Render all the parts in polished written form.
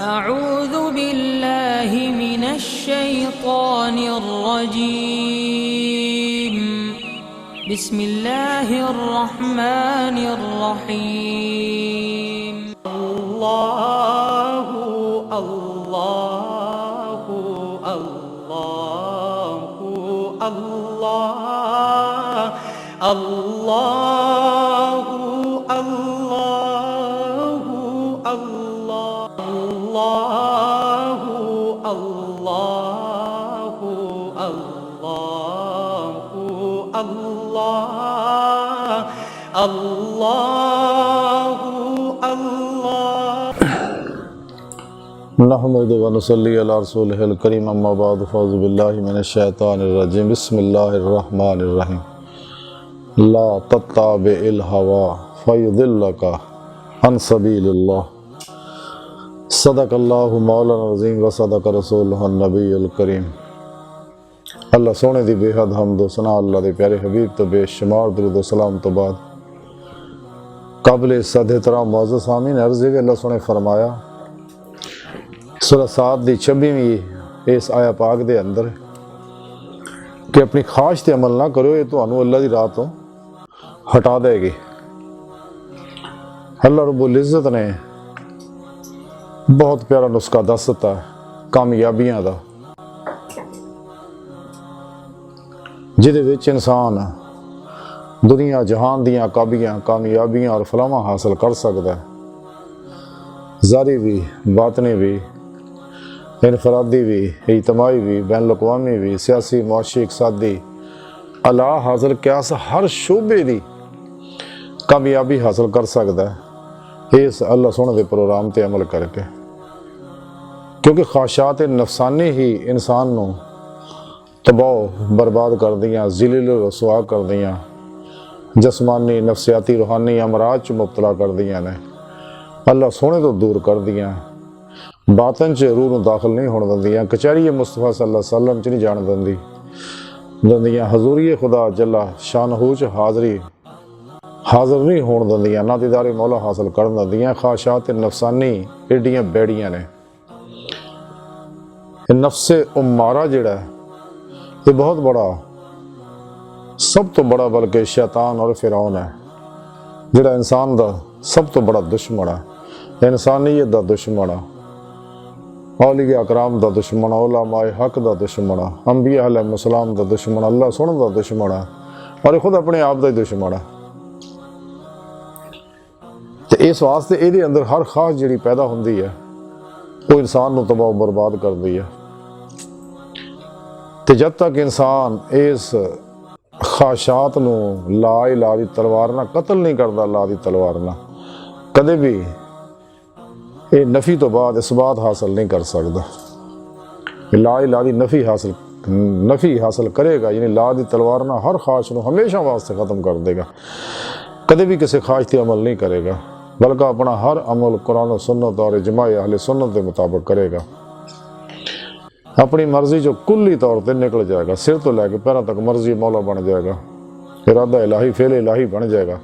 أعوذ بالله من الشيطان الرجيم بسم الله الرحمن الرحيم الله الله الله الله الله الله الله الله الله الله الله नहमदु व नसल्ली अला रसूलिहिल करीम अम्मा बाद फ़ौज़ु बिल्लाहि मिनश्शैतानिर रजीम बिस्मिल्लाहिर रहमानिर रहीम ला तत्ताबिल हवा फयुदिल्लका अन सबीलिल्लाह सदक़ल्लाहु मौलाना अज़ीम व सदक़ रसूलुहुन नबीयुल करीम। अल्लाह सोने दी बेहद हम्द व सना अल्लाह दे प्यारे हबीब तो बेशुमार दुरूद व सलाम तो बाद काबिल इज़्ज़त एहतराम मुअज़्ज़ज़ आमीन। अर्ज़ है अल्लाह सोने फरमाया सूरह साद दी 26वीं इस आया पाक दे अंदर कि अपनी ख्वाहिश ते अमल ना करो, ये तुहानू अल्लाह दी राह तो हटा देगी। अल्लाह रब्बुल इज़्ज़त ने बहुत प्यारा नुस्खा दस दिता है कामयाबियां दा, जिहदे विच इंसान दुनिया जहान दियां कामयाबियां और फलाहां हासिल कर सकता है, ज़ारी भी बातनी भी इनफरादी भी इज्तमाई भी बैन अवी भी सियासी मुआशी इकसादी अला हासिल क्यास हर शोबे की कामयाबी हासिल कर सकता है इस अल्लाह सोने के प्रोग्राम पर अमल करके, क्योंकि ख्वाहिशात नफसानी ही इंसान को तबाह बर्बाद कर दियाँ, ज़िलिल रसवा कर दियाँ, जस्मानी नफसियाती रूहानी अमराज च मुबतला कर दियाँ ने, अल्लाह सोने तो दूर कर दियाँ, बातन च रूह नूं दाखिल नहीं होने दिंदियां, कचहरी मुस्तफा सल्लल्लाहु अलैहि वसल्लम च नहीं जान दिंदियां, हजूरी खुदा जल्ला शानहू च हाज़िर नहीं होने दिंदियां, ना दीदारे मौला हासिल कर दिंदियां। ख्वाहिशात नफसानी एडियां बैड़ियां ने। नफ्से उम्मारा जिहड़ा ये बहुत बड़ा, सब तो बड़ा बल्कि शैतान और फिरौन है, जिहड़ा इंसान दा सब तो बड़ा दुश्मन है, इंसानियत दा दुश्मन है, औलिया अकराम दा दुश्मन, उलमाए हक दा दुश्मन, अंबिया अलैहिस्सलाम दा दुश्मन, अल्लाह सुनन दा दुश्मन है और खुद अपने आप दा ही दुश्मन है। तो इस वास्ते इहदे अंदर हर ख्वाहिश जिहड़ी पैदा हुंदी है वो इंसान नूं तबाह बर्बाद करदी है। तो जब तक इंसान इस ख्वाहिशात नूं ला इलाह दी तलवार ना कतल नहीं करता, ला दी तलवार ना कदे भी ये नफ़ी तो बाद इसबात हासिल नहीं कर सकता। ला इलाह दी नफ़ी हासिल करेगा, यानी ला दी तलवार ना हर ख्वाहिश नूं हमेशा वास्ते ख़त्म कर देगा, कदे भी किसी ख्वाहिश पर अमल नहीं करेगा, बल्कि अपना हर अमल कुरान और सुन्नत और इजमाए अहले सुन्नत के मुताबिक करेगा। अपनी मर्जी जो कुल्ली तौर पर निकल जाएगा, सिर तो लैके पैरों तक मर्जी मौला बन जाएगा, इरादा इलाही फेल इलाही बन जाएगा,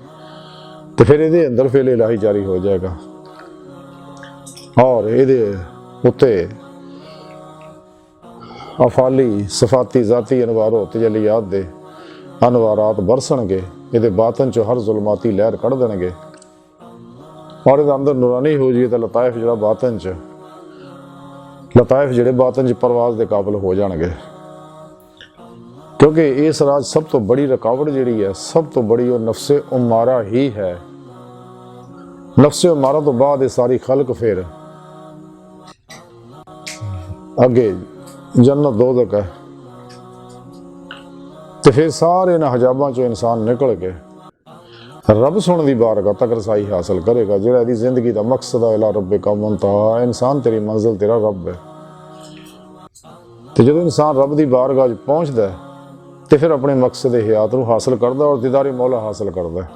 तो फिर ये अंदर फेल इलाही जारी हो जाएगा और ये उत्ते अफाली सफाती जाती अनवारो तजलियात दे अनवारात बरसणगे, ये बातन चो हर जुलमाती लहर कढ़ देंगे और ये अंदर नूरानी हो जाए तो लताइफ जो बातन च लताइफ जिहड़े बातन च परवाज के काबिल हो जाएंगे। क्योंकि इस राज सब तो बड़ी रुकावट जिहड़ी है, सब तो बड़ी वो नफ्से उम्मारा ही है। नफ्से उम्मारा तो बाद ये सारी खल्क फिर अगे जन्नत दोज़ख है, तो फिर सारे इन्हां हजाबां चों इंसान निकल के रब सुन दी बारगाह तक रसाई हासिल करेगा, जिहड़ा इहदी जिंदगी का मकसद है। इला रब्बिका मुंतहा, इंसान तेरी मंजिल तेरा रब है। तो जो इंसान रब की बारगाह पहुँचता है तो फिर अपने मकसद हयात को हासिल करता और दीदारे मौला हासिल करता है।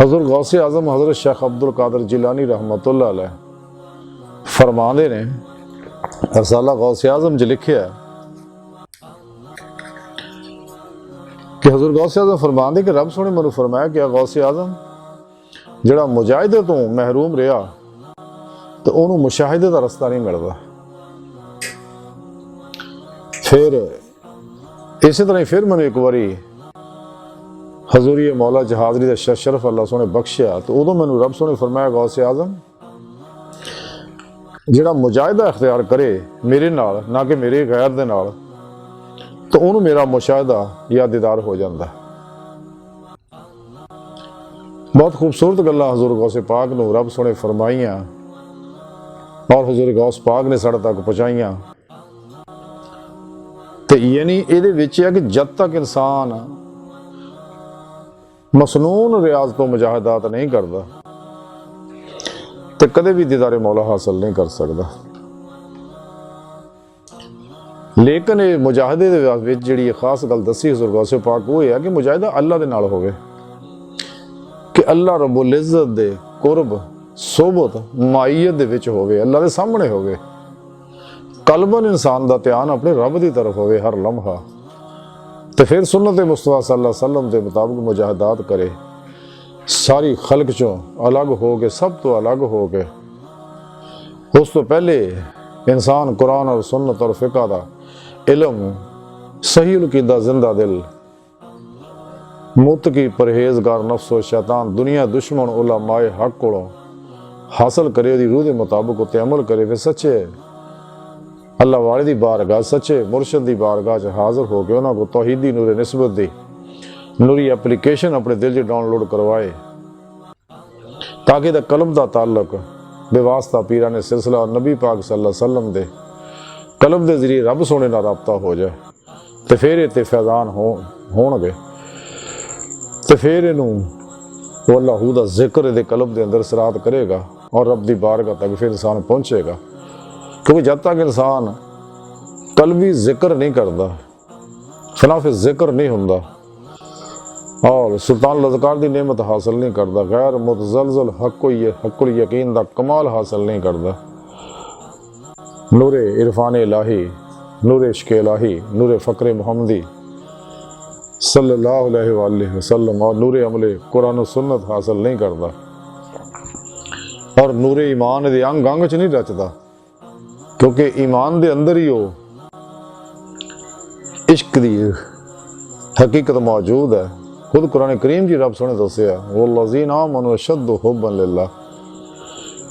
हज़रत गौसे आज़म हज़रत शेख अब्दुल कादिर जिलानी रहमतुल्लाह अलैह फरमाते ने, रसाला गौसे आज़म च लिखिया कि हज़रत गौसे आज़म फरमाते कि रब सोने मैनू फरमाया कि गौसे आज़म जड़ा मुजाहिदे तो महरूम रहा ਤੇ ਉਹਨੂੰ ਮੁਸ਼ਾਹਿਦੇ ਦਾ ਰਸਤਾ ਨਹੀਂ ਮਿਲਦਾ। ਫਿਰ ਇਸੇ ਤਰ੍ਹਾਂ ਹੀ ਫਿਰ ਮੈਨੂੰ ਇੱਕ ਵਾਰੀ ਹਜ਼ੂਰੀ ਮੌਲਾ ਜਹਾਜ਼ਰੀ ਦਾ ਸ਼ਰਫ ਅੱਲਾ ਸੋਹਣੇ ਬਖਸ਼ਿਆ, ਤੇ ਉਦੋਂ ਮੈਨੂੰ ਰੱਬ ਸੋਹਣੇ ਫਰਮਾਇਆ, ਗੌਸੇ ਆਜ਼ਮ ਜਿਹੜਾ ਮੁਜਾਹਿਦਾ ਇਖਤਿਆਰ ਕਰੇ ਮੇਰੇ ਨਾਲ, ਨਾ ਕਿ ਮੇਰੇ ਗੈਰ ਦੇ ਨਾਲ, ਤਾਂ ਉਹਨੂੰ ਮੇਰਾ ਮੁਸ਼ਾਹਿਦਾ ਜਾਂ ਦੀਦਾਰ ਹੋ ਜਾਂਦਾ। ਬਹੁਤ ਖੂਬਸੂਰਤ ਗੱਲਾਂ ਹਜ਼ੂਰ ਗੌਸੇ ਪਾਕ ਨੂੰ ਰੱਬ ਸੋਹਣੇ ਫਰਮਾਈਆਂ ਔਰ ਹਜ਼ੂਰ ਗੌਸ ਪਾਕ ਨੇ ਸਾਡੇ ਤੱਕ ਪਹੁੰਚਾਈਆਂ। ਤੇ ਯਾਨੀ ਇਹਦੇ ਵਿੱਚ ਹੈ ਕਿ ਜਦ ਤੱਕ ਇਨਸਾਨ ਮਸਨੂਨ ਰਿਆਜ਼ ਤੋਂ ਮੁਜਾਹਦਾਤ ਨਹੀਂ ਕਰਦਾ ਤੇ ਕਦੇ ਵੀ ਦੀਦਾਰੇ ਮੌਲਾ ਹਾਸਲ ਨਹੀਂ ਕਰ ਸਕਦਾ। ਲੇਕਿਨ ਇਹ ਮੁਜਾਹਦੇ ਦੇ ਵਿੱਚ ਜਿਹੜੀ ਖਾਸ ਗੱਲ ਦੱਸੀ ਹਜ਼ੂਰ ਗੌਸੇ ਪਾਕ ਉਹ ਹੈ ਕਿ ਮੁਜਾਹਦਾ ਅੱਲਾ ਦੇ ਨਾਲ ਹੋਵੇ, ਕਿ ਅੱਲਾ ਰੱਬੁਲ ਇੱਜ਼ਤ ਦੇ ਕੁਰਬ ਸੋਬਤ ਮਾਈਅਤ ਦੇ ਵਿੱਚ ਹੋਵੇ, ਅੱਲਾ ਦੇ ਸਾਹਮਣੇ ਹੋਵੇ, ਕਲਬਨ ਇਨਸਾਨ ਦਾ ਧਿਆਨ ਆਪਣੇ ਰੱਬ ਦੀ ਤਰਫ ਹੋਵੇ ਹਰ ਲਮਹਾ। ਤੇ ਫਿਰ ਸੁਨਨਤ ਮੁਸਤਫਾ ਸੱਲੱਲਾਹੁ अलैहि वसल्लम ਦੇ ਮੁਤਾਬਕ ਮੁਜਾਹਦਾਤ ਕਰੇ, ਸਾਰੀ ਖਲਕ ਚੋਂ ਅਲੱਗ ਹੋ ਕੇ, ਸਭ ਤੋਂ ਅਲੱਗ ਹੋ ਕੇ। ਉਸ ਤੋਂ ਪਹਿਲੇ ਇਨਸਾਨ ਕੁਰਾਨ ਔਰ ਸੁਨਨਤ ਔਰ ਫਿਕਾ ਦਾ ਇਲਮ, ਸਹੀ ਅਕੀਦਾ, ਜ਼ਿੰਦਾ ਦਿਲ, ਮੁਤਕੀ ਪਰਹੇਜ਼ਗਾਰ ਨਫਸ ਔਰ ਸ਼ੈਤਾਨ, ਦੁਨੀਆ ਦੁਸ਼ਮਣ ਉਲਮਾਏ ਹੱਕ ਕੋਲੋਂ ਹਾਸਲ ਕਰੇ, ਉਹਦੀ ਰੂਹ ਦੇ ਮੁਤਾਬਕ ਉੱਤੇ ਅਮਲ ਕਰੇ। ਫਿਰ ਸੱਚੇ ਅੱਲਾ ਵਾਲੇ ਦੀ ਬਾਰਗਾਹ, ਸੱਚੇ ਮੁਰਸ਼ਦ ਦੀ ਬਾਰਗਾਹ 'ਚ ਹਾਜ਼ਰ ਹੋ ਕੇ ਉਹਨਾਂ ਕੋਲ ਤੌਹੀਦੀ ਨੂਰ ਨਿਸਬਤ ਦੀ ਨੂਰੀ ਐਪਲੀਕੇਸ਼ਨ ਆਪਣੇ ਦਿਲ 'ਚ ਡਾਊਨਲੋਡ ਕਰਵਾਏ, ਤਾਂ ਕਿ ਇਹਦਾ ਕਲਮ ਦਾ ਤਾਲੁਕ ਬੇਵਾਸਤਾ ਪੀਰਾਨੇ ਸਿਲਸਿਲਾ ਔਰ ਨਬੀ ਪਾਕ ਸੱਲੱਲਾਹੁ अलैहि वसल्लम ਦੇ ਕਲਮ ਦੇ ਜ਼ਰੀਏ ਰੱਬ ਸੋਹਣੇ ਨਾਲ ਰਾਬਤਾ ਹੋ ਜਾਏ। ਤੇ ਫਿਰ ਇਹ ਤੇ ਫੈਜ਼ਾਨ ਹੋਣਗੇ, ਤੇ ਫਿਰ ਇਹਨੂੰ ਉਹ ਅੱਲਾਹੂ ਦਾ ਜ਼ਿਕਰ ਇਹਦੇ ਕਲਬ ਦੇ ਅੰਦਰ ਸਰਾਤ ਕਰੇਗਾ ਔਰ ਰੱਬ ਦੀ ਬਾਰਗਾਹ ਤੱਕ ਫਿਰ ਇਨਸਾਨ ਪਹੁੰਚੇਗਾ। ਕਿਉਂਕਿ ਜਦ ਤੱਕ ਇਨਸਾਨ ਕਲਬੀ ਜ਼ਿਕਰ ਨਹੀਂ ਕਰਦਾ, ਖਿਲਾਫ ਜ਼ਿਕਰ ਨਹੀਂ ਹੁੰਦਾ ਔਰ ਸੁਲਤਾਨ ਲਜ਼ਕਾਰ ਦੀ ਨਿਮਤ ਹਾਸਲ ਨਹੀਂ ਕਰਦਾ, ਗੈਰ ਮੁਤਜ਼ਲਜ਼ਲ ਹੱਕੁਲ ਯਕੀਨ ਦਾ ਕਮਾਲ ਹਾਸਲ ਨਹੀਂ ਕਰਦਾ, ਨੂਰੇ इरफान इलाही, ਨੂਰੇ इश्क इलाही, ਨੂਰੇ फ़क्र मुहम्मदी सल्लल्लाहु अलैहि वसल्लम और ਨੂਰੇ अमले कुरान सुन्नत हासिल नहीं करता और ਨੂਰੇ ईमान दे अंग अंग च नहीं रचता, क्योंकि ईमान दे अंदर ही वो इश्क दी हकीकत मौजूद है। खुद कुरान करीम जी रब सोने दसिया, वल्लज़ीना आमनू अशद्दु हुब्बन लिल्लाह,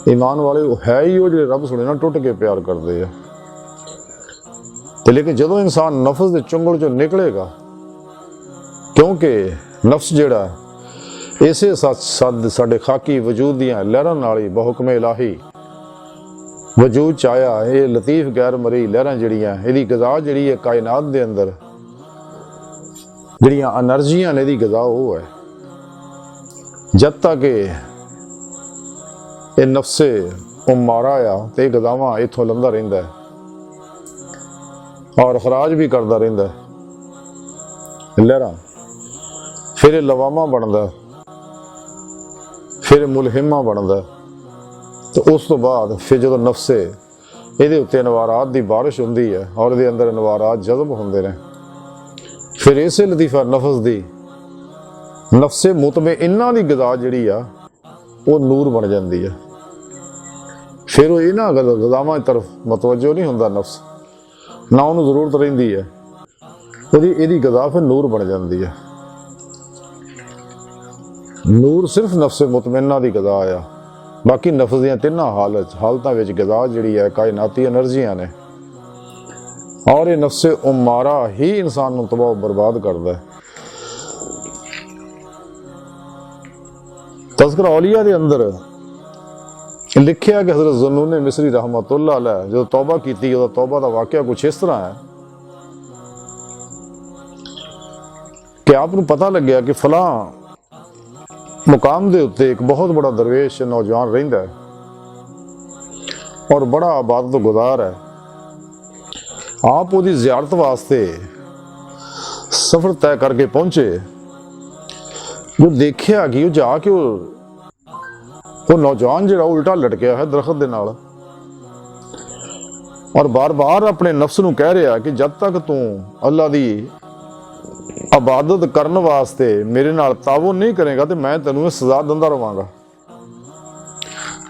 ईमान वाले है ही वो जो रब सोने ना टुट के प्यार करते हैं। लेकिन जो इंसान नफ्स के चुंगल चो निकलेगा, क्योंकि नफ्स जिहड़ा इसे साडे खाकी वजूद दियां लहरां नाल ही बहुकमे इलाही वजूद च आया। ये लतीफ गैर मरी लहरां जिहड़ियां इहदी गज़ा जिहड़ी है कायनात दे अंदर जिहड़ियां एनर्जियां ने, इहदी गज़ा वो है। जद तक ये नफ्से उमारा आ तो यह गज़ावां इत्थों लंघदा रहिंदा है और खराज भी करता रहिंदा है लहरां, फिर ये लवामा बनदा, फिर मुलहिमा बनदा, तो उस तो बाद फिर जो नफ्से ये उत्ते नवारात की बारिश होंदी है और ये अंदर नवारात जज़ब होंदे ने, फिर इसे लतीफ़ा नफ्स दी नफ्से मुतमइन्ना दी गज़ा जिहड़ी आ वो नूर बन जाती है। फिर वो इन्हां गज़ावां की तरफ मतवज्जो नहीं होंदा नफ्स, ना उन्होंने जरूरत रहिंदी है, इहदी गज़ा फिर नूर बन जाती है। नूर सिर्फ नफ्से मुतमइन्ना दी गज़ा आ, बाकी नफ्स दियां तिन्नां हालतां विच गज़ा जिहड़ी है कायनाती एनर्जियां ने, और ये नफ्से उमारा ही इंसान नूं तबाह बर्बाद करदा है। तज़किरा औलिया दे अंदर लिखिया कि हज़रत ज़ुन्नून मिस्री रहमतुल्लाह अलैह जो तौबा की, तौबा का वाक़या कुछ इस तरह है कि आपको पता लग गया कि फलां मुकाम दे उत्ते एक बहुत बड़ा दरवेश नौजवान रहिंदा है और बड़ा आबादत गुजार है। आप उसकी ज़ियारत वास्ते सफ़र तय करके पहुंचे, जो देखिया कि वो जाके वो नौजवान जो उल्टा लटकिया है दरख्त दे नाल और बार बार अपने नफ्स नूं कह रहा कि जब तक तू अल्लाह दी इबादत करने वास्ते मेरे नाल तावुन नहीं करेगा तो मैं तेनों सज़ा दिंदा रहांगा,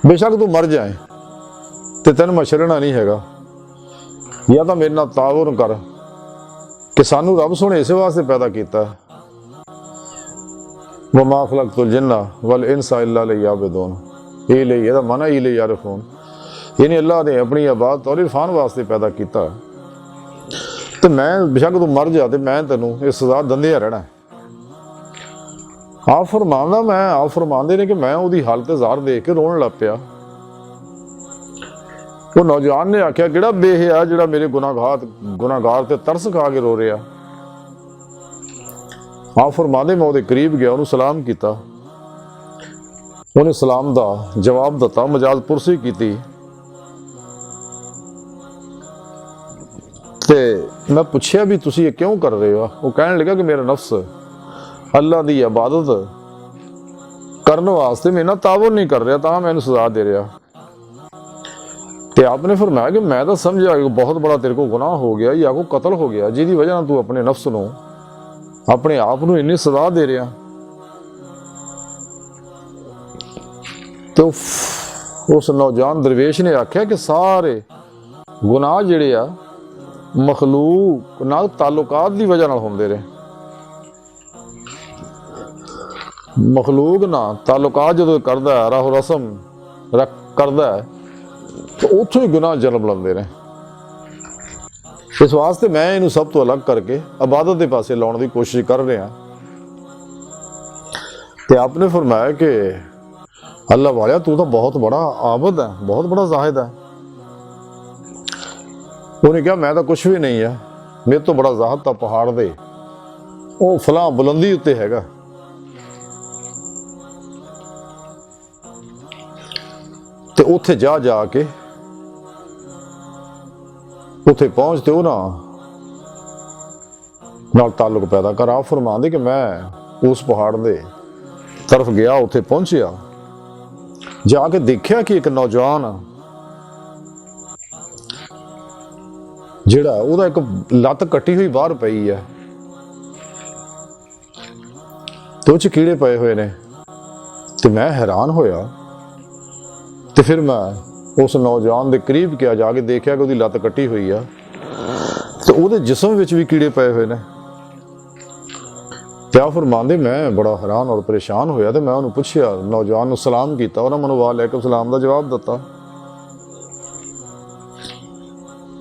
बेशक तू मर जाए ਤੇ ਤੈਨੂੰ ਮੈਂ ਛੱਡਣਾ ਨਹੀਂ ਹੈਗਾ, ਜਾਂ ਤਾਂ ਮੇਰੇ ਨਾਲ ਤਾਵੁਨ ਕਰ ਕਿ ਸਾਨੂੰ ਰੱਬ ਸੋਹਣੇ ਇਸੇ ਵਾਸਤੇ ਪੈਦਾ ਕੀਤਾ ਵਮਾ ਖਲਕਤੁਲ ਜਿੰਨਾ ਵਲ ਇਨਸਾ ਇल्ला लियअबुदून, ਇਹ ਲਈ ਇਹਦਾ ਮਨ ਇਹ ਲਈ ਯਾਰਫੂਨ, ਯਾਨੀ ਅੱਲਾਹ ਨੇ ਆਪਣੀ ਇਬਾਦਤ ਔਰ ਇਰਫਾਨ ਵਾਸਤੇ ਪੈਦਾ ਕੀਤਾ। ਤੇ ਮੈਂ ਬੇਸ਼ੱਕ ਤੂੰ ਮਰ ਜਾ ਤੇ ਮੈਂ ਤੈਨੂੰ ਇਹ ਸਜ਼ਾ ਦਿੰਦਿਆ ਰਹਿਣਾ। ਆਪ ਫਰਮਾਉਂਦੇ ਨੇ ਕਿ ਮੈਂ ਉਹਦੀ ਹਾਲਤ ਜ਼ਾਹਰ ਦੇਖ ਕੇ ਰੋਣ ਲੱਗ ਪਿਆ। ਉਹ ਨੌਜਵਾਨ ਨੇ ਆਖਿਆ ਕਿਹੜਾ ਬੇਹਿਆ ਜਿਹੜਾ ਮੇਰੇ ਗੁਨਾਹਗਾਰ ਤੇ ਤਰਸ ਖਾ ਕੇ ਰੋ ਰਿਹਾ। ਆਪ ਫਰਮਾਉਂਦੇ ਮੈਂ ਉਹਦੇ ਕਰੀਬ ਗਿਆ, ਉਹਨੂੰ ਸਲਾਮ ਕੀਤਾ, ਉਹਨੇ ਸਲਾਮ ਦਾ ਜਵਾਬ ਦਿੱਤਾ, ਮਜਾਜ਼ ਪੁਰਸੀ ਕੀਤੀ ਤੇ ਮੈਂ ਪੁੱਛਿਆ ਵੀ ਤੁਸੀਂ ਇਹ ਕਿਉਂ ਕਰ ਰਹੇ ਹੋ? ਉਹ ਕਹਿਣ ਲੱਗਾ ਕਿ ਮੇਰਾ ਨਫਸ ਅੱਲਾਹ ਦੀ ਇਬਾਦਤ ਕਰਨ ਵਾਸਤੇ ਮੇਰੇ ਨਾਲ ਤਾਵੁਨ ਨਹੀਂ ਕਰ ਰਿਹਾ, ਤਾਂ ਮੈਨੂੰ ਸਜ਼ਾ ਦੇ ਰਿਹਾ। ਤੇ ਆਪਨੇ ਫਰਮਾਇਆ ਕਿ ਮੈਂ ਤਾਂ ਸਮਝਿਆ ਕਿ ਬਹੁਤ ਬੜਾ ਤੇਰੇ ਕੋ ਗੁਨਾਹ ਹੋ ਗਿਆ ਜਾਂ ਕੋ ਕਤਲ ਹੋ ਗਿਆ, ਜਿਹਦੀ ਵਜ੍ਹਾ ਨਾਲ ਤੂੰ ਆਪਣੇ ਨਫਸ ਨੂੰ, ਆਪਣੇ ਆਪ ਨੂੰ ਇੰਨੀ ਸਜ਼ਾ ਦੇ ਰਿਹਾ। ਤੇ ਉਸ ਨੌਜਵਾਨ ਦਰਵੇਸ਼ ਨੇ ਆਖਿਆ ਕਿ ਸਾਰੇ ਗੁਨਾਹ ਜਿਹੜੇ ਆ ਮਖਲੂਕ ਨਾਲ ਤਾਲੁਕਾਤ ਦੀ ਵਜ੍ਹਾ ਨਾਲ ਹੁੰਦੇ ਰਹੇ। ਮਖਲੂਕ ਨਾਲ ਤਾਲੁਕਾਤ ਜਦੋਂ ਕਰਦਾ ਹੈ, ਰਾਹੋ ਰਸਮ ਕਰਦਾ ਹੈ, ਤਾਂ ਉੱਥੋਂ ਹੀ ਗੁਨਾਹ ਜਨਮ ਲੈਂਦੇ ਨੇ। ਇਸ ਵਾਸਤੇ ਮੈਂ ਇਹਨੂੰ ਸਭ ਤੋਂ ਅਲੱਗ ਕਰਕੇ ਇਬਾਦਤ ਦੇ ਪਾਸੇ ਲਾਉਣ ਦੀ ਕੋਸ਼ਿਸ਼ ਕਰ ਰਿਹਾ। ਤੇ ਆਪਨੇ ਫਰਮਾਇਆ ਕਿ ਅੱਲਾਹ ਵਾਲਿਆ ਤੂੰ ਤਾਂ ਬਹੁਤ ਬੜਾ ਆਬਦ ਹੈ, ਬਹੁਤ ਬੜਾ ਜ਼ਾਹਿਦ ਹੈ। ਉਹਨੇ ਕਿਹਾ ਮੈਂ ਤਾਂ ਕੁਛ ਵੀ ਨਹੀਂ ਆ, ਮੇਰੇ ਤੋਂ ਬੜਾ ਜ਼ਾਹਿਦ ਤਾਂ ਪਹਾੜ ਦੇ ਉਹ ਫਲਾਂ ਬੁਲੰਦੀ ਉੱਤੇ ਹੈਗਾ। ਤੇ ਉੱਥੇ ਜਾ ਕੇ ਉੱਥੇ ਪਹੁੰਚ ਤੇ ਉਹ ਨਾਲ ਤਾਲੁਕ ਪੈਦਾ ਕਰ। ਆਪ ਫਰਮਾਉਂਦੇ ਕਿ ਮੈਂ ਉਸ ਪਹਾੜ ਦੇ ਤਰਫ ਗਿਆ, ਉੱਥੇ ਪਹੁੰਚਿਆ, ਜਾ ਕੇ ਦੇਖਿਆ ਕਿ ਇੱਕ ਨੌਜਵਾਨ ਜਿਹੜਾ ਉਹਦਾ ਇੱਕ ਲੱਤ ਕੱਟੀ ਹੋਈ ਬਾਹਰ ਪਈ ਹੈ ਤੇ ਉਹ 'ਚ ਕੀੜੇ ਪਏ ਹੋਏ ਨੇ। ਤੇ ਮੈਂ ਹੈਰਾਨ ਹੋਇਆ ਤੇ ਫਿਰ ਮੈਂ ਉਸ ਨੌਜਵਾਨ ਦੇ ਕਰੀਬ ਗਿਆ, ਜਾ ਕੇ ਦੇਖਿਆ ਕਿ ਉਹਦੀ ਲੱਤ ਕੱਟੀ ਹੋਈ ਆ ਤੇ ਉਹਦੇ ਜਿਸਮ ਵਿੱਚ ਵੀ ਕੀੜੇ ਪਏ ਹੋਏ ਨੇ। ਤੇ ਆ ਫਰਮਾਉਂਦੇ ਮੈਂ ਬੜਾ ਹੈਰਾਨ ਔਰ ਪਰੇਸ਼ਾਨ ਹੋਇਆ ਤੇ ਮੈਂ ਉਹਨੂੰ ਪੁੱਛਿਆ, ਨੌਜਵਾਨ ਨੂੰ ਸਲਾਮ ਕੀਤਾ, ਉਹਨਾਂ ਮੈਨੂੰ ਵਾਲੇਕੁਮ ਸਲਾਮ ਦਾ ਜਵਾਬ ਦਿੱਤਾ।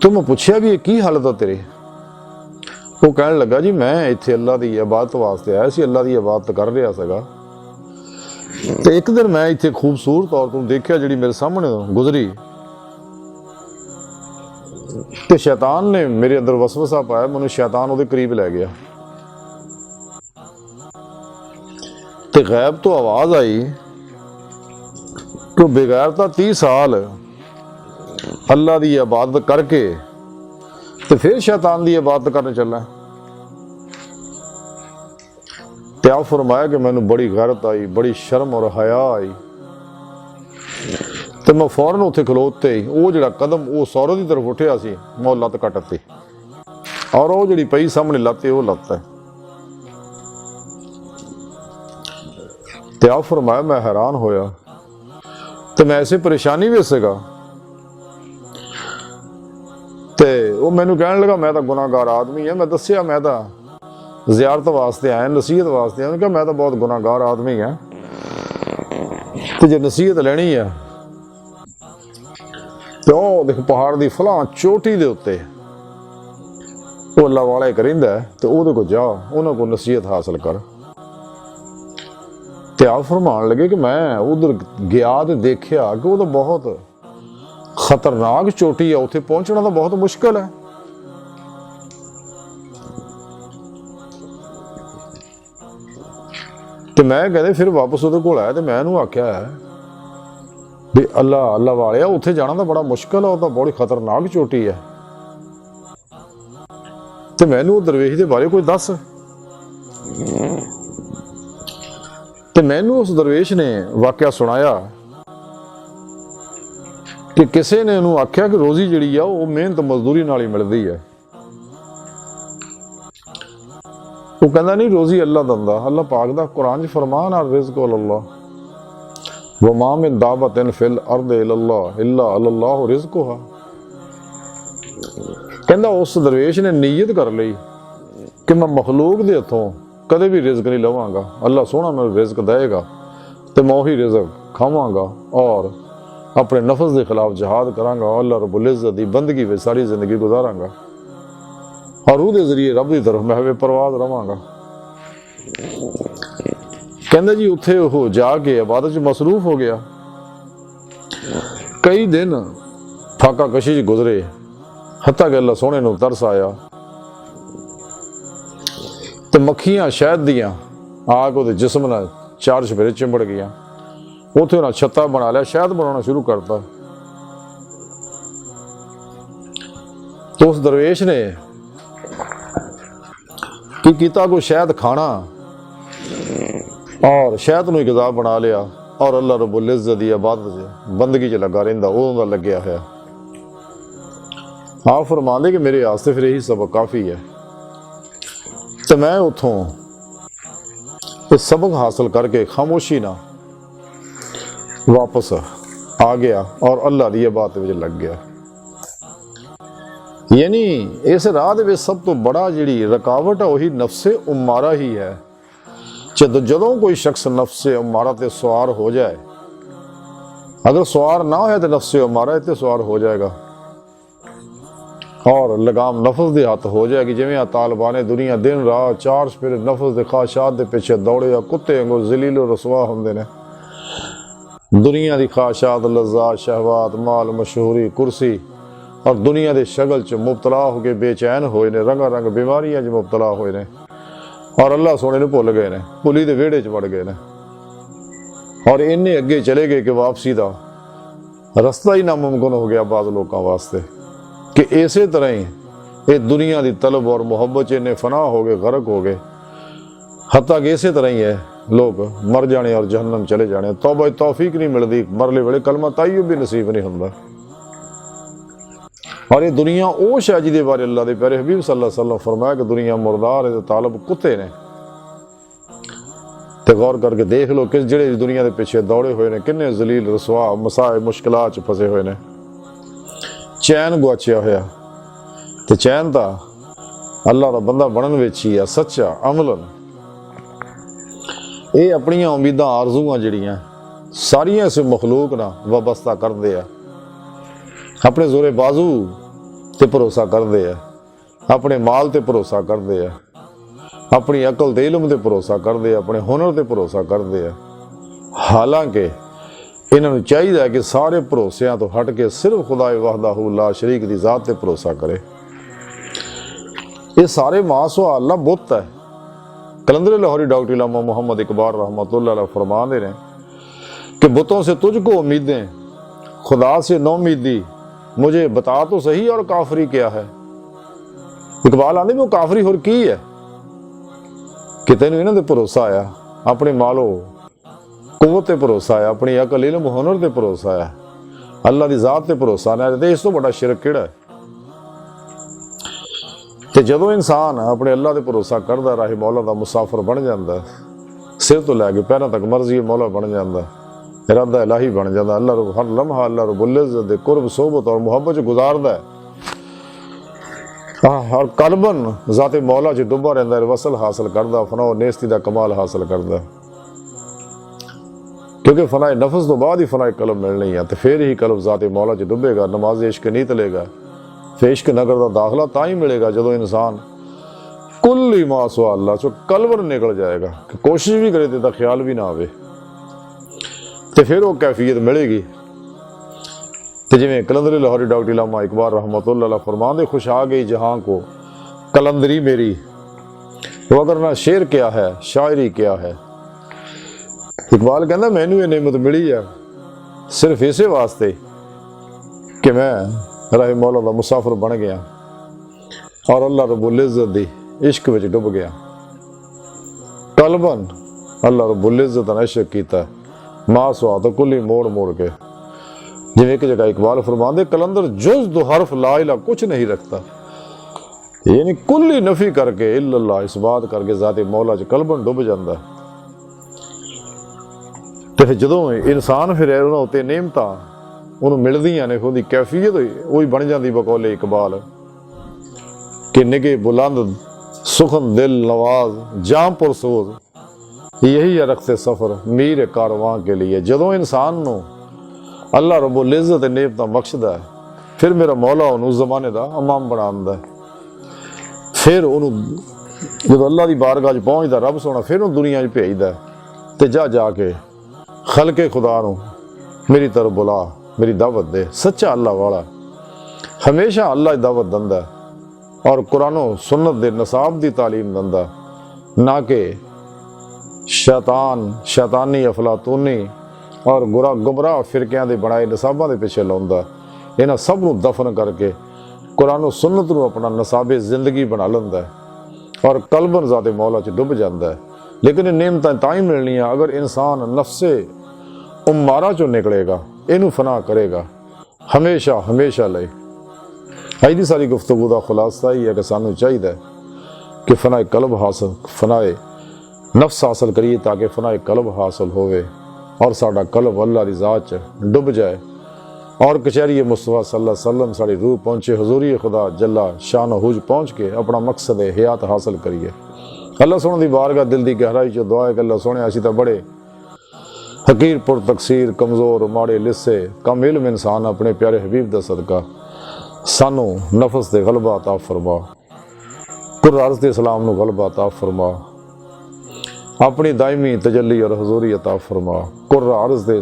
ਤੇ ਮੈਂ ਪੁੱਛਿਆ ਵੀ ਇਹ ਕੀ ਹਾਲਤ ਆ ਤੇਰੀ? ਉਹ ਕਹਿਣ ਲੱਗਾ ਜੀ ਮੈਂ ਇੱਥੇ ਅੱਲਾਹ ਦੀ ਇਬਾਦਤ ਵਾਸਤੇ ਆਇਆ ਸੀ, ਅੱਲਾਹ ਦੀ ਇਬਾਦਤ ਕਰ ਰਿਹਾ ਸੀਗਾ ਤੇ ਇੱਕ ਦਿਨ ਮੈਂ ਇੱਥੇ ਖੂਬਸੂਰਤ ਔਰਤ ਨੂੰ ਦੇਖਿਆ ਜਿਹੜੀ ਮੇਰੇ ਸਾਹਮਣੇ ਗੁਜ਼ਰੀ ਤੇ ਸ਼ੈਤਾਨ ਨੇ ਮੇਰੇ ਅੰਦਰ ਵਸਵਸਾ ਪਾਇਆ, ਮੈਨੂੰ ਸ਼ੈਤਾਨ ਉਹਦੇ ਕਰੀਬ ਲੈ ਗਿਆ ਤੇ ਗੈਬ ਤੋਂ ਆਵਾਜ਼ ਆਈ ਕਿ ਬਗੈਰ ਤਾਂ 30 ਸਾਲ ਅੱਲਾਹ ਦੀ ਇਬਾਦਤ ਕਰਕੇ ਤੇ ਫਿਰ ਸ਼ੈਤਾਨ ਦੀ ਇਬਾਦਤ ਕਰਨ ਚੱਲਾ। ਤੇ ਆਪ ਫਰਮਾਇਆ ਕਿ ਮੈਨੂੰ ਬੜੀ ਗੈਰਤ ਆਈ, ਬੜੀ ਸ਼ਰਮ ਔਰ ਹਯਾ ਆਈ ਤੇ ਮੈਂ ਫੌਰਨ ਉੱਥੇ ਖਲੋਤੇ ਹੀ ਉਹ ਜਿਹੜਾ ਕਦਮ ਉਹ ਸੌਰਵ ਦੀ ਤਰਫ ਉੱਠਿਆ ਸੀ, ਮੈਂ ਲੱਤ ਕੱਟਤੀ ਔਰ ਉਹ ਜਿਹੜੀ ਪਈ ਸਾਹਮਣੇ ਲੱਤ ਉਹ ਲੱਤ ਹੈ। ਤੇ ਆਪ ਫਰਮਾਇਆ ਮੈਂ ਹੈਰਾਨ ਹੋਇਆ ਤੇ ਮੈਂ ਐਸੇ ਪਰੇਸ਼ਾਨੀ ਵਿੱਚ ਸੀਗਾ ਤੇ ਉਹ ਮੈਨੂੰ ਕਹਿਣ ਲੱਗਾ ਮੈਂ ਤਾਂ ਗੁਨਾਹਗਾਰ ਆਦਮੀ ਹਾਂ। ਮੈਂ ਦੱਸਿਆ ਮੈਂ ਤਾਂ ਜ਼ਿਆਰਤ ਵਾਸਤੇ ਆਇਆ, ਨਸੀਹਤ ਵਾਸਤੇ ਆਇਆ। ਉਹਨੇ ਕਿਹਾ ਮੈਂ ਤਾਂ ਬਹੁਤ ਗੁਨਾਹਗਾਰ ਆਦਮੀ ਹਾਂ ਤੇ ਜੇ ਨਸੀਹਤ ਲੈਣੀ ਆ ਤੇ ਉਹ ਦੇਖ ਪਹਾੜ ਦੀ ਫਲਾਂ ਚੋਟੀ ਦੇ ਉੱਤੇ ਉਹ ਅੱਲਾਹ ਵਾਲਾ ਕਰਿੰਦਾ ਤੇ ਉਹਦੇ ਕੋਲ ਜਾ, ਉਹਨਾਂ ਕੋਲ ਨਸੀਹਤ ਹਾਸਲ ਕਰ। ਤੇ ਆਪ ਫਰਮਾਉਣ ਲੱਗੇ ਕਿ ਮੈਂ ਉਧਰ ਗਿਆ ਤੇ ਦੇਖਿਆ ਕਿ ਉਹ ਤਾਂ ਬਹੁਤ ਖਤਰਨਾਕ ਚੋਟੀ ਆ, ਉੱਥੇ ਪਹੁੰਚਣਾ ਤਾਂ ਬਹੁਤ ਮੁਸ਼ਕਲ ਹੈ। ਤੇ ਮੈਂ ਕਹਿੰਦੇ ਫਿਰ ਵਾਪਸ ਉਹਦੇ ਕੋਲ ਆਇਆ ਤੇ ਮੈਂ ਇਹਨੂੰ ਆਖਿਆ ਵੀ ਅੱਲਾਹ ਵਾਲਿਆ ਉੱਥੇ ਜਾਣਾ ਤਾਂ ਬੜਾ ਮੁਸ਼ਕਲ ਆ, ਉਹ ਤਾਂ ਬੜੀ ਖਤਰਨਾਕ ਚੋਟੀ ਹੈ ਤੇ ਮੈਨੂੰ ਉਹ ਦਰਵੇਸ਼ ਦੇ ਬਾਰੇ ਕੋਈ ਦੱਸ। ਤੇ ਮੈਨੂੰ ਉਸ ਦਰਵੇਸ਼ ਨੇ ਵਾਕਿਆ ਸੁਣਾਇਆ ਕਿ ਕਿਸੇ ਨੇ ਉਹਨੂੰ ਆਖਿਆ ਕਿ ਰੋਜ਼ੀ ਜਿਹੜੀ ਆ ਉਹ ਮਿਹਨਤ ਮਜ਼ਦੂਰੀ ਨਾਲ ਹੀ ਮਿਲਦੀ ਹੈ। ਉਹ ਕਹਿੰਦਾ ਨਹੀਂ ਰੋਜ਼ੀ ਅੱਲਾਹ ਦਿੰਦਾ, ਅੱਲਾਹ ਪਾਕ ਦਾ ਕੁਰਾਨ 'ਚ ਫਰਮਾਨ ਆ ਰਿਜ਼ਕ ਅੱਲਾਹ, वमा मिन दाबतिन फिल अर्द इल्ला अल्लाहु रिज़्क़ुहा। कहंदा उस दरवेश ने नीयत कर लई कि मैं मखलूक दे हथों कदे भी रिज़्क नहीं लवांगा, अल्लाह सोहना मैनूं रिज़्क देगा तो मैं वही रिज़्क खावांगा और अपने नफ्स के खिलाफ जहाद करांगा, अल्लाह रब्बुल इज़्ज़त दी बंदगी में सारी जिंदगी गुजारांगा और रूह के जरिए रब की तरफ मैं बेपरवाह रवांगा। कहंदा जी उत्थे वो जाके इबादत च मसरूफ हो गया। कई दिन फाका कशी गुजरे, हत्ता कि अल्लाह सोहने नूं तरस आया तो मक्खियां शहद दियां आग वो जिस्म नाल चार चफेरे चिंबड़ गया। उत्थे उन्हें छत्ता बना लिया, शहद बनाना शुरू करता। तो उस दरवेश ने की कीता, को शहद खाना और शहद नूं ग़िज़ा बना लिया और अल्लाह रब्बुल इज़्ज़त दी इबादत बंदगी च लगा रहिंदा, उहदा लग्या होया। आप फरमांदे कि मेरे वास्ते फिर यही सबक काफ़ी है। तो मैं उतों ये सबक हासिल करके खामोशी ना वापस आ गया और अल्लाह की इबादत में लग गया। यानी इस राह दे विच सब तो बड़ा जिहड़ी रुकावट है वही नफ्से उमारा ही है। जदों कोई शख्स नफ्से उमारा ते सवार हो जाए, अगर सवार ना हो तो नफ्से उमारा इत्ते सवार हो जाएगा और लगाम नफ्स दे हाथ हो जाएगी। जिवें तालिबान दुनिया दिन रात चार सफेरे नफ्स दे ख्वाहिशात दे पिछे दौड़े आ, कुत्ते वांगू जलील रसवा हुंदे ने। दुनिया दी ख्वाहिशात, लज़्ज़ात, शहवात, माल, मशहूरी, कुर्सी और दुनिया दे शगल च मुबतला हो के बेचैन होए ने, रंगा रंग बीमारियां च मुबतला होए ने और अल्लाह सोने नूं भुल गए ने, पुली दे वेड़े च वड़ गए ने और इन्ने अगे चले गए कि वापसी का रस्ता ही नामुमकिन हो गया बाज़ लोगों वास्ते। कि इसे तरह ही ये दुनिया की तलब और मुहब्बत च इन्ने फना हो गए, गर्क हो गए, हत्ता कि इसे तरह ही है लोग मर जाने और जहन्नम चले जाने। तौबा तौफीक नहीं मिलती, मरले वेले कलमा ताइयब भी नसीब नहीं होंदा। और ये दुनिया वो शै जिहदे बारे अल्लाह के प्यारे हबीब सल्लल्लाहु अलैहि वसल्लम फरमाया कि दुनिया मुर्दार है, तालब कुत्ते ने। तो गौर करके देख लो कि जिहड़े दुनिया के पिछे दौड़े हुए ने किन्ने जलील रसवा मसाए मुश्किलात च फसे हुए ने, चैन गुआचिया होया। तो चैन तो अल्लाह का बंदा बनन विच ही आ, सच्चा अमलन ये अपनियां उम्मीदां आरज़ूआं जिहड़ियां सारियां इस मखलूक नाल वाबस्ता करदे आ। अपने जोरे बाजू ते भरोसा करदे आ, अपने माल ते भरोसा करदे आ, अपनी अकल ते इल्म ते भरोसा करदे आ, अपने हुनर ते भरोसा करदे आ। हालांकि इन्हां नूं चाहीदा है कि सारे भरोसियां तो हट के सिर्फ खुदा वहदहू ला शरीक दी ज़ात ते भरोसा करे। ये सारे मासवा अल्लाह बुत है। कलंदर लाहौरी डॉक्टर इलामा मोहम्मद इकबाल रहमतुल्लाह अलैह फरमाते हैं कि बुतों से तुझको उम्मीदें, खुदा से नौमीदी, मुझे बता तो सही और काफरी क्या है। इकबाल आंदे वो काफरी होर की है कि तैनूं इन्हां ते भरोसा आया, अपने मालो कुव्वत ते भरोसा आया, अपनी अकल इल्म हुनर ते भरोसा आया, अल्लाह दी ज़ात ते भरोसा ना ते इस तो बड़ा शिरक किहड़ा है। ते जदों इंसान अपने अल्लाह ते भरोसा करदा राही मौला दा मुसाफिर बन जांदा, सिर तो लैके पैरों तक मर्जी मौला बन जांदा, इरादा इलाही बन जाता, अल्लाह हर लम्हा अल्लाह रब्बुल इज़्ज़त दे कुर्ब सोबत और मुहब्बत च गुजारदा है और कल्बन ज़ाते मौला च डुबा रहिंदा है, वसल हासिल करदा, फना नेस्ती दा कमाल हासिल करदा। क्योंकि फनाए नफ्स तो बाद ही फनाए कल्ब मिलनी है, तो फिर ही कल्ब ज़ाते मौला च डुबेगा, नमाज इश्क नहीं तलेगा, फिर इश्क नगर का दाखला ता ही मिलेगा जदों इंसान कुल ही मासवा अल्लाह चो कल्बन निकल जाएगा कि कोशिश भी करे तो ख्याल भी ना आवे, तो फिर वो कैफियत मिलेगी। तो जिमें कलंदरी लाहौरी डॉक्टर इलामा इकबाल रहमतुल्लाह अलैह फरमाते, खुश आ गई जहाँ को कलंदरी मेरी, वो अगर ना शेर क्या है शायरी क्या है। इकबाल कहता मैनू ये नेमत मिली है सिर्फ इसे वास्ते कि मैं राह मौला दा मुसाफिर बन गया और अल्लाह रब्बुल इज़्ज़त दी इश्क विच डुब गया। कल्बन अल्लाह रब्बुल इज़्ज़त दा इश्क कीता, मासवा तो कुली मोड़ मोड़ के। जिवें एक जगह इकबाल फरमाते, कलंदर जुज़ दो हर्फ ला इला कुछ नहीं रखता, यानी कुल्ली नफी करके इल्लल्लाह इस बात करके ज़ाते मौला च कल्बन डुब जाता है। ਤੇ ਫਿਰ ਜਦੋਂ ਇਨਸਾਨ ਫਿਰ ਉਹਨਾਂ ਉੱਤੇ ਨਿਯਮਤਾਂ ਉਹਨੂੰ ਮਿਲਦੀਆਂ ਨੇ, ਉਹਦੀ ਕੈਫੀਅਤ ਉਹੀ ਬਣ ਜਾਂਦੀ ਬਕੌਲੇ ਇਕਬਾਲ ਕਿ ਨਿਗੇ ਬੁਲੰਦ ਸੁਖਨ ਦਿਲ ਨਵਾਜ਼ ਜਾਮ ਪੁਰਸੋਜ਼ यही है रखते सफ़र मीर कारवां के लिए। ਜਦੋਂ ਇਨਸਾਨ ਨੂੰ ਅੱਲਾ ਰੱਬੁਲ ਇੱਜ਼ਤ ਤੇ ਨੇਮਤਾਂ ਬਖਸ਼ਦਾ ਹੈ, ਫਿਰ ਮੇਰਾ ਮੌਲਾ ਉਹਨੂੰ ਜ਼ਮਾਨੇ ਦਾ ਇਮਾਮ ਬਣਾਉਂਦਾ ਹੈ। ਫਿਰ ਉਹਨੂੰ ਜਦੋਂ ਅੱਲਾ ਦੀ ਬਾਰਗਾਹ 'ਚ ਪਹੁੰਚਦਾ ਰੱਬ ਸੋਹਣਾ ਫਿਰ ਉਹਨੂੰ ਦੁਨੀਆ 'ਚ ਭੇਜਦਾ ਤੇ ਜਾ ਕੇ ਖਲਕੇ ਖੁਦਾ ਨੂੰ ਮੇਰੀ ਤਰਫ ਬੁਲਾ, ਮੇਰੀ ਦਾਵਤ ਦੇ। ਸੱਚਾ ਅੱਲਾ ਵਾਲਾ ਹਮੇਸ਼ਾ ਅੱਲਾ ਦੀ ਦਾਵਤ ਦਿੰਦਾ ਔਰ ਕੁਰਾਨੋ ਸੁन्नत ਦੇ ਨਸਾਬ ਦੀ ਤਾਲੀਮ ਦਿੰਦਾ, ਨਾ ਕਿ शैतानी अफलातूनी और गुमराह फिरकियां दे बनाए नसाबां दे पिछे लाउंदा। इन्हां सब नूं दफन करके कुरानो सुन्नत नूं अपना नसाबे जिंदगी बना लैंदा और कल्बन ज़ाते मौला च डुब जांदा है। लेकिन ये नेमतां तां ही मिलनियां अगर इंसान नफ्से उम्मारा चों निकलेगा, इनू फना करेगा हमेशा हमेशा लई। अज दी सारी गुफ्तगू दा खुलासा ही है कि सानू चाहिए कि फनाए कल्ब हासिल, फनाए नफ्स हासिल करिए ताकि फनाए कल्ब हासिल होवे और साडा कल्ब अल्लाह दी ज़ात च डुब जाए और कचहरी मुस्तफ़ा सल्लल्लाहु अलैहि वसल्लम साड़ी रूह पहुँचे, हुजूरी खुदा जल्ला शान हुज पहुँच के अपना मकसद हयात हासिल करिए। अल्लाह सोहने दी बारगाह दिल दी गहराई च दुआ है कि अल्लाह सोहने असीं तां बड़े हकीर पुर तकसीर कमज़ोर माड़े लिस्से कम इल्म इंसान अपने प्यारे हबीब दा सदका सानू नफस दे गलबा अता फरमा, कुर अर्ज़ दे इस्लाम नू गलबा अता फरमा, अपनी दायमी तजल्ली और हजूरी अता फरमा, कुर अर्ज़ दे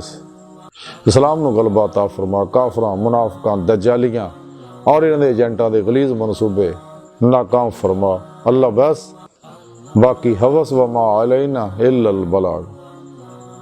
इस्लाम नू गलबा अता फरमा, काफरां मुनाफिकां दज्जालियां और इन्हां दे एजेंटां दे गलीज़ मनसूबे नाकाम फरमा। अल्लाह बस बाकी हवस व मा अलैना इल्लल बलाग।